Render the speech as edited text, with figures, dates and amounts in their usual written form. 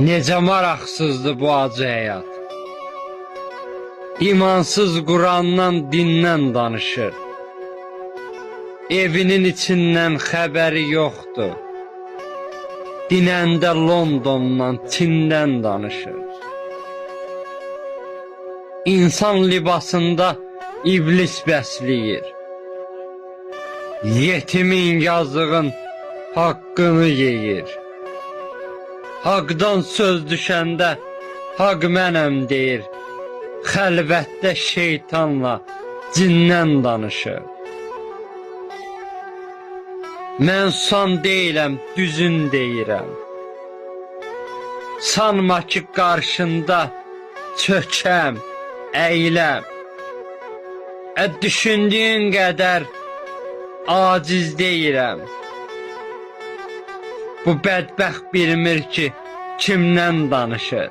Necə maraqsızdır bu acı həyat. İmansız Qurandan, dindən danışır. Evinin içindən xəbəri yoxdur. Dinəndə Londondan, Çindən danışır. İnsan libasında iblis bəsləyir. Yetimin, yazığın haqqını yeyir. Haqdan söz düşəndə haq mənəm deyir. Xəlvətdə şeytanla, cindən danışır. Mən susan deyiləm, düzün deyirəm. Sanma ki qarşında çökəm, əyiləm. Düşündüyün qədər aciz deyirəm. Bu bədbəxt bilmir ki kimdən danışır.